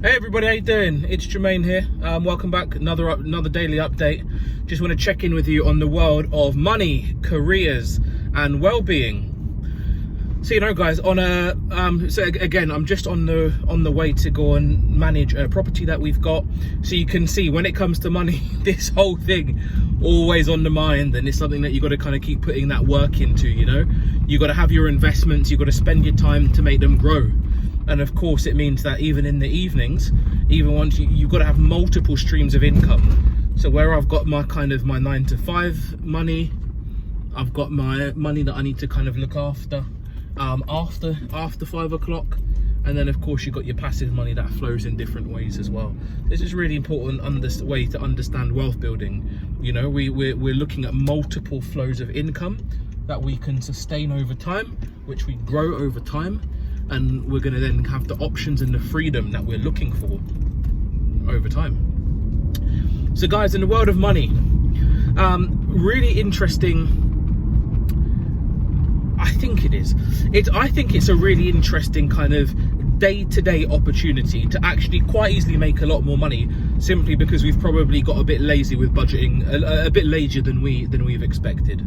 Hey everybody, how you doing? It's Jermaine here. Welcome back. Another daily update. Just want to check in with you on the world of money, careers, and well-being. So guys, I'm just on the way to go and manage a property that we've got. So you can see when it comes to money, this whole thing always on the mind, and it's something that you got to kind of keep putting that work into. You got to have your investments. You got to spend your time to make them grow. And of course it means that even in the evenings, even once you've got to have multiple streams of income. So where I've got my 9 to 5 money, I've got my money that I need to kind of look after after 5 o'clock, and then of course you've got your passive money that flows in different ways as well. This is really important way to understand wealth building. We're looking at multiple flows of income that we can sustain over time, which we grow over time. And we're going to then have the options and the freedom that we're looking for over time. So guys, in the world of money, really interesting. I think it's a really interesting kind of day-to-day opportunity to actually quite easily make a lot more money, simply because we've probably got a bit lazy with budgeting, a bit lazier than we've expected.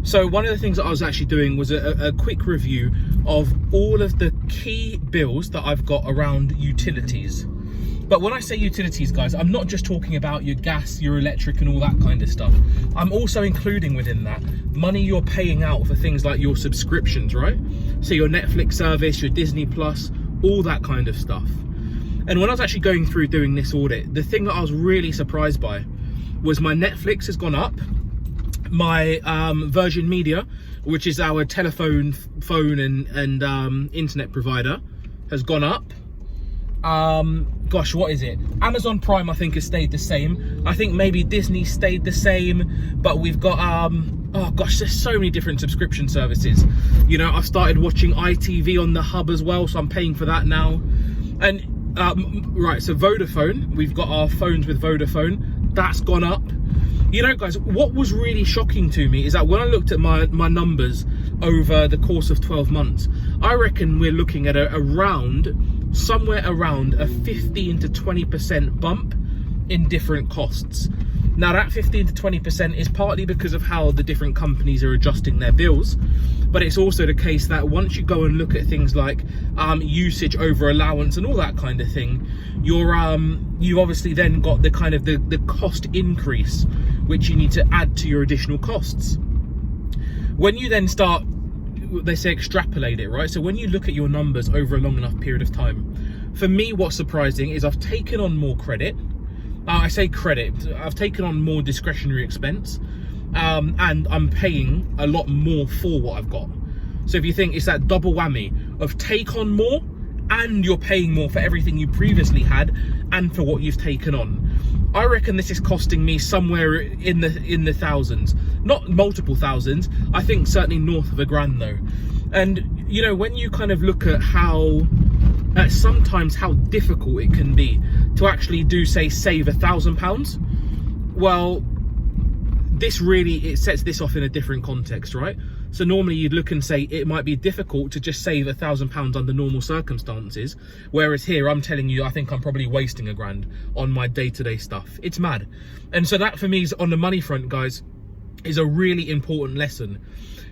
So one of the things that I was actually doing was a quick review of all of the key bills that I've got around utilities. But when I say utilities, guys, I'm not just talking about your gas, your electric and all that kind of stuff. I'm also including within that money you're paying out for things like your subscriptions, right? So your Netflix service, your Disney Plus, all that kind of stuff. And when I was actually going through doing this audit, the thing that I was really surprised by was my Netflix has gone up. My Virgin Media, which is our phone and internet provider, has gone up. Gosh, what is it? Amazon Prime, I think, has stayed the same. I think maybe Disney stayed the same, but we've got oh gosh, there's so many different subscription services. I've started watching ITV on the hub as well, so I'm paying for that now. And right, so Vodafone, we've got our phones with Vodafone, that's gone up. Guys, what was really shocking to me is that when I looked at my numbers over the course of 12 months, I reckon we're looking at somewhere around a 15 to 20% bump in different costs. Now that 15 to 20% is partly because of how the different companies are adjusting their bills, but it's also the case that once you go and look at things like usage over allowance and all that kind of thing, you've obviously then got the kind of the cost increase, which you need to add to your additional costs. When you then start, they say extrapolate it, right? So when you look at your numbers over a long enough period of time, for me, what's surprising is I've taken on more credit. I say credit, I've taken on more discretionary expense, and I'm paying a lot more for what I've got. So if you think it's that double whammy of take on more and you're paying more for everything you previously had and for what you've taken on, I reckon this is costing me somewhere in the thousands, not multiple thousands. I think certainly north of $1,000 though. And when you kind of look at sometimes how difficult it can be to actually save £1,000, well, it sets this off in a different context, right? So normally you'd look and say it might be difficult to just save £1,000 under normal circumstances, whereas here I'm telling you I think I'm probably wasting £1,000 on my day-to-day stuff. It's mad. And so that for me is, on the money front, guys, is a really important lesson,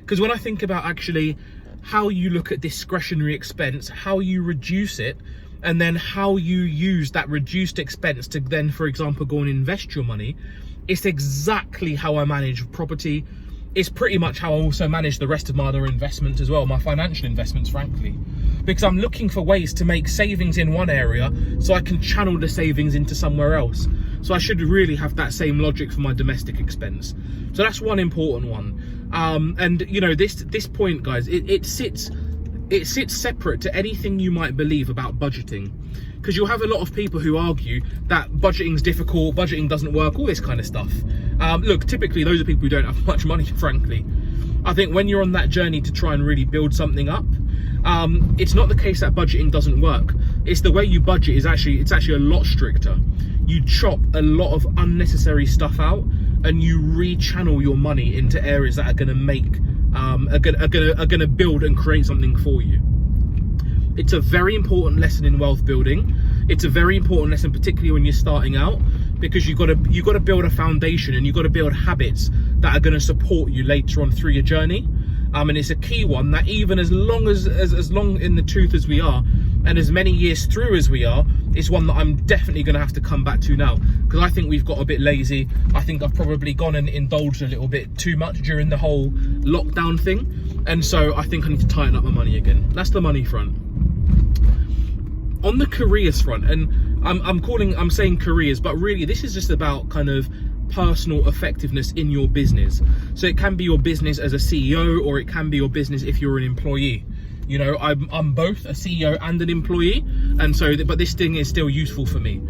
because when I think about actually how you look at discretionary expense, how you reduce it, and then how you use that reduced expense to then, for example, go and invest your money, it's exactly how I manage property. It's pretty much how I also manage the rest of my other investments as well, my financial investments, frankly, because I'm looking for ways to make savings in one area so I can channel the savings into somewhere else. So I should really have that same logic for my domestic expense. So that's one important one. And this point, guys, it sits separate to anything you might believe about budgeting, because you'll have a lot of people who argue that budgeting's difficult, budgeting doesn't work, all this kind of stuff. Look, typically those are people who don't have much money, frankly. I think when you're on that journey to try and really build something up, it's not the case that budgeting doesn't work. It's the way you budget it's actually a lot stricter. You chop a lot of unnecessary stuff out and you rechannel your money into areas that are going to make are going to build and create something for you. It's a very important lesson in wealth building. It's a very important lesson, particularly when you're starting out, because you've got to build a foundation, and you've got to build habits that are going to support you later on through your journey. And it's a key one that even as long in the tooth as we are, and as many years through as we are, it's one that I'm definitely going to have to come back to now, because I think we've got a bit lazy. I think I've probably gone and indulged a little bit too much during the whole lockdown thing, and so I think I need to tighten up my money again. That's the money front. On the careers front, and I'm saying careers, but really this is just about kind of personal effectiveness in your business. So it can be your business as a CEO, or it can be your business if you're an employee. You know, I'm both a CEO and an employee, and so but this thing is still useful for me.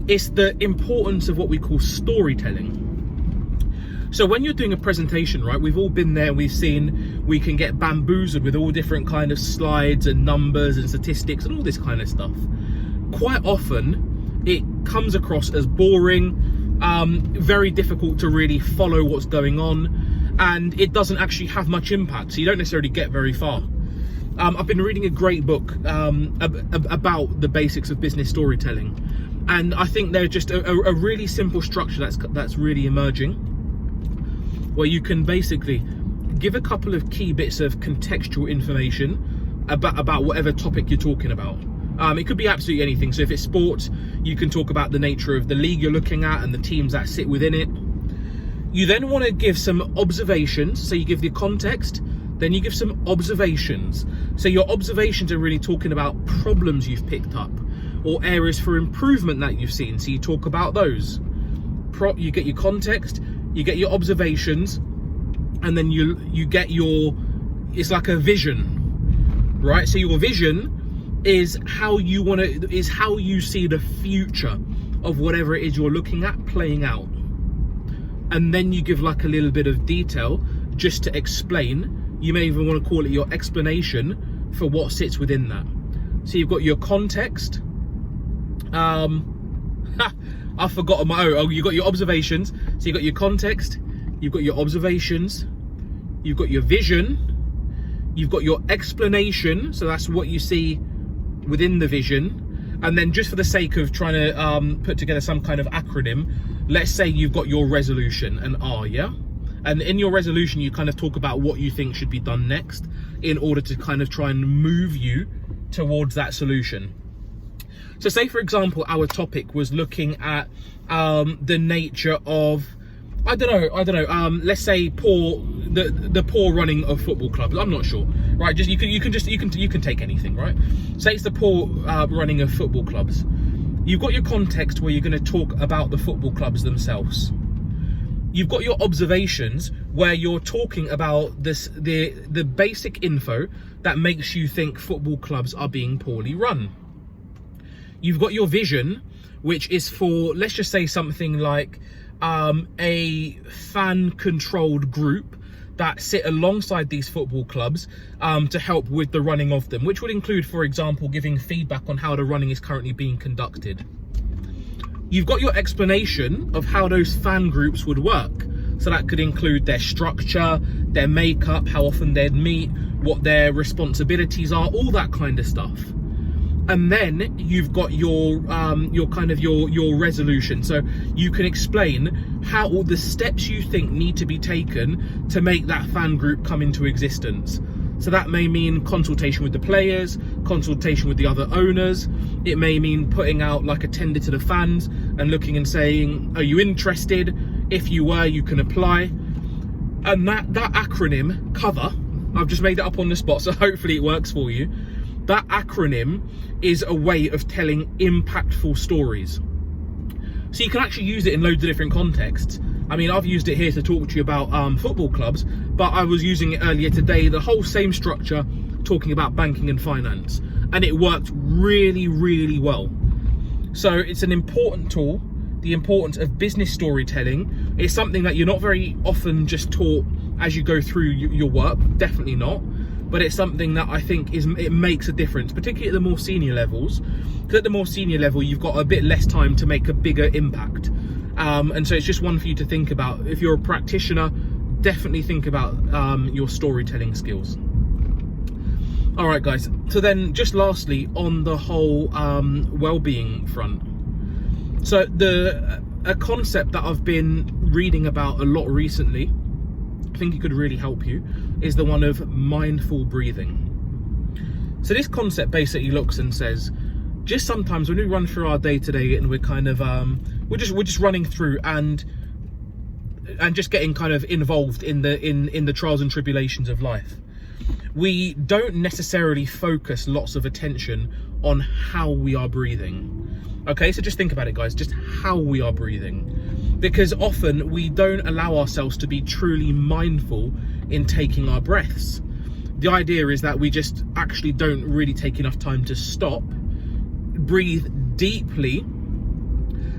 It's the importance of what we call storytelling. So when you're doing a presentation, right, we've all been there, we've seen, we can get bamboozled with all different kind of slides and numbers and statistics and all this kind of stuff. Quite often it comes across as boring, very difficult to really follow what's going on, and it doesn't actually have much impact, so you don't necessarily get very far. I've been reading a great book about the basics of business storytelling, and I think they're just a really simple structure that's really emerging, where you can basically give a couple of key bits of contextual information about whatever topic you're talking about. It could be absolutely anything. So if it's sports, you can talk about the nature of the league you're looking at and the teams that sit within it. You then want to give some observations. So you give the context, then you give some observations. So your observations are really talking about problems you've picked up or areas for improvement that you've seen. So you talk about those. You get your context, you get your observations, and then you get your, it's like a vision, right? So your vision is how you see the future of whatever it is you're looking at playing out. And then you give like a little bit of detail just to explain. You may even want to call it your explanation for what sits within that. So you've got your context. I've forgotten my own. Oh, you've got your observations. So you've got your context, you've got your observations, you've got your vision, you've got your explanation. So that's what you see within the vision. And then just for the sake of trying to put together some kind of acronym, let's say you've got your resolution, an R, yeah? And in your resolution, you kind of talk about what you think should be done next in order to kind of try and move you towards that solution. So say, for example, our topic was looking at the nature of, I don't know, let's say the poor running of football clubs. I'm not sure, right? Just you can take anything, right? Say it's the poor running of football clubs. You've got your context where you're going to talk about the football clubs themselves. You've got your observations where you're talking about the basic info that makes you think football clubs are being poorly run. You've got your vision, which is for, let's just say something like a fan-controlled group that sit alongside these football clubs to help with the running of them, which would include, for example, giving feedback on how the running is currently being conducted. You've got your explanation of how those fan groups would work. So that could include their structure, their makeup, how often they'd meet, what their responsibilities are, all that kind of stuff. And then you've got your resolution. So you can explain how all the steps you think need to be taken to make that fan group come into existence. So that may mean consultation with the players, consultation with the other owners. It may mean putting out like a tender to the fans and looking and saying, are you interested? If you were, you can apply. And that acronym, cover, I've just made it up on the spot, so hopefully it works for you. That acronym is a way of telling impactful stories. So you can actually use it in loads of different contexts. I mean, I've used it here to talk to you about football clubs, but I was using it earlier today, the whole same structure, talking about banking and finance. And it worked really, really well. So it's an important tool. The importance of business storytelling is something that you're not very often just taught as you go through your work, definitely not. But it's something that I think it makes a difference, particularly at the more senior levels. Because at the more senior level, you've got a bit less time to make a bigger impact. And so it's just one for you to think about. If you're a practitioner, definitely think about your storytelling skills. All right, guys. So then, just lastly, on the whole well-being front. So a concept that I've been reading about a lot recently, I think it could really help you, is the one of mindful breathing. So this concept basically looks and says, just sometimes when we run through our day-to-day and we're kind of we're just running through and just getting kind of involved in the trials and tribulations of life, we don't necessarily focus lots of attention on how we are breathing. Okay, so just think about it, guys, just how we are breathing, because often we don't allow ourselves to be truly mindful in taking our breaths. The idea is that we just actually don't really take enough time to stop, breathe deeply,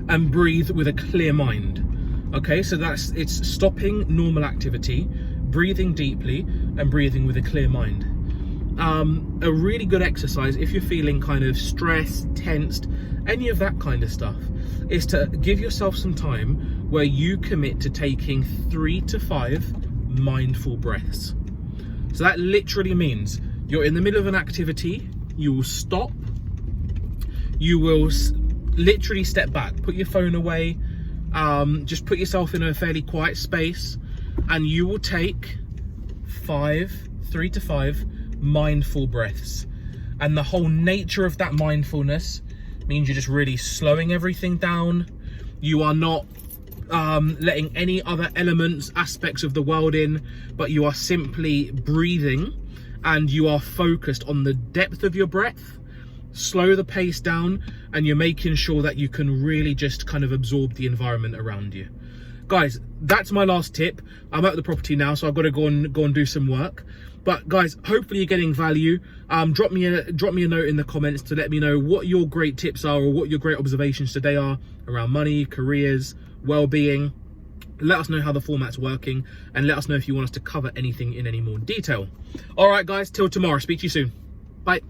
and breathe with a clear mind. Okay, so it's stopping normal activity, breathing deeply, and breathing with a clear mind. A really good exercise, if you're feeling kind of stressed, tensed, any of that kind of stuff, is to give yourself some time where you commit to taking 3 to 5 mindful breaths. So that literally means you're in the middle of an activity, you will stop, you will literally step back, put your phone away, just put yourself in a fairly quiet space, and you will take 3 to 5 mindful breaths. And the whole nature of that mindfulness means you're just really slowing everything down. You are not letting any other elements, aspects of the world in, but you are simply breathing, and you are focused on the depth of your breath. Slow the pace down, and you're making sure that you can really just kind of absorb the environment around you. Guys, that's my last tip. I'm at the property now, so I've got to go and do some work. But guys, hopefully you're getting value. Drop me a note in the comments to let me know what your great tips are, or what your great observations today are around money, careers, well-being. Let us know how the format's working, and let us know if you want us to cover anything in any more detail. All right, guys, till tomorrow. Speak to you soon. Bye.